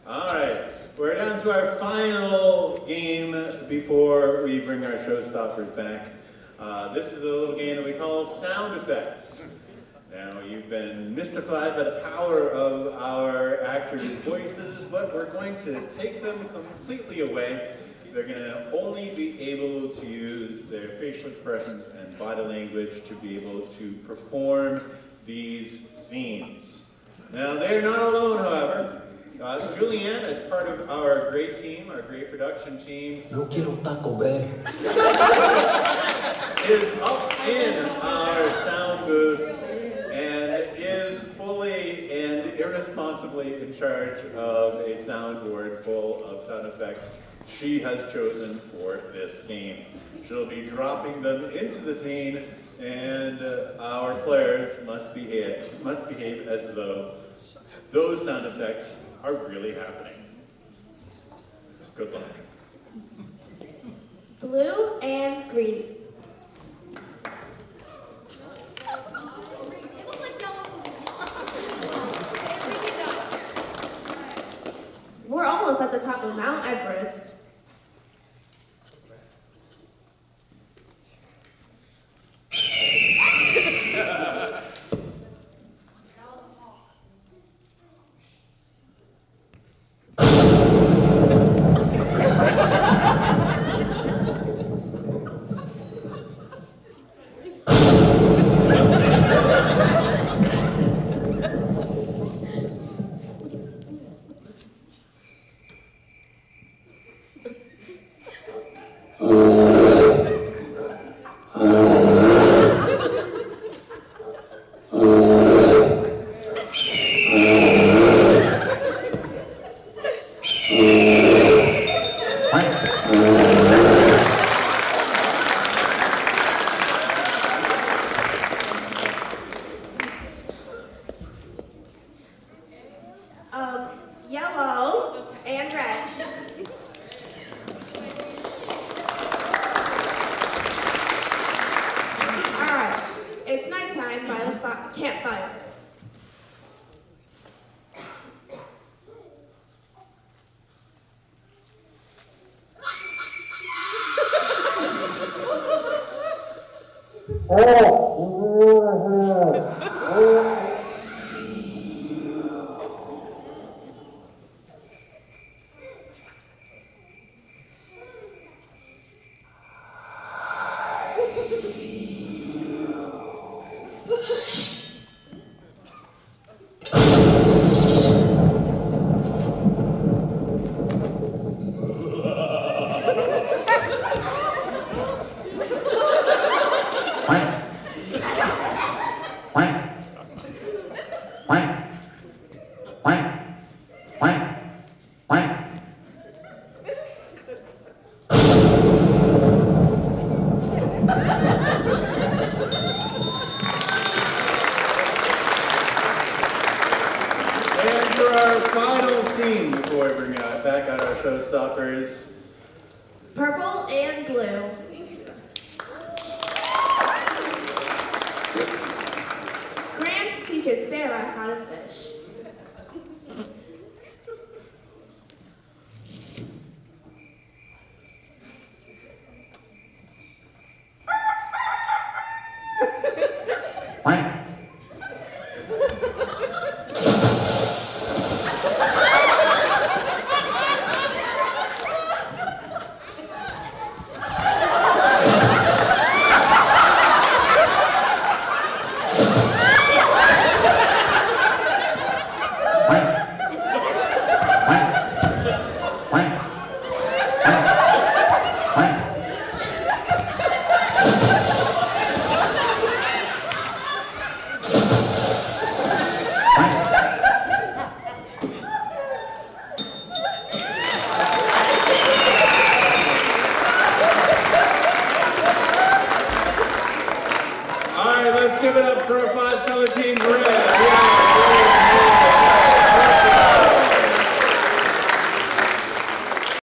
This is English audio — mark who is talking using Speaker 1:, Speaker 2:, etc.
Speaker 1: All right, we're down to our final game before we bring our showstoppers back. This is a little game that we call sound effects. Now, you've been mystified by the power of our actors' voices, but we're going to take them completely away. They're going to only be able to use their facial expressions and body language to be able to perform these scenes. Now, they're not alone, however. Julianne, as part of our great team, our great production team,
Speaker 2: No quiero Taco Bell.
Speaker 1: is up in our sound booth and is fully and irresponsibly in charge of a soundboard full of sound effects she has chosen for this game. She'll be dropping them into the scene, and our players must behave as though those sound effects are really happening. Good luck.
Speaker 3: Blue and green. We're almost at the top of Mount Everest. Yellow and red. All right, it's nighttime by the campfire.
Speaker 1: And for our final scene before we bring back out our showstoppers,
Speaker 3: Purple and blue. Gramps teaches Sarah how to fish. All right, let's give it up for our five color team. Red.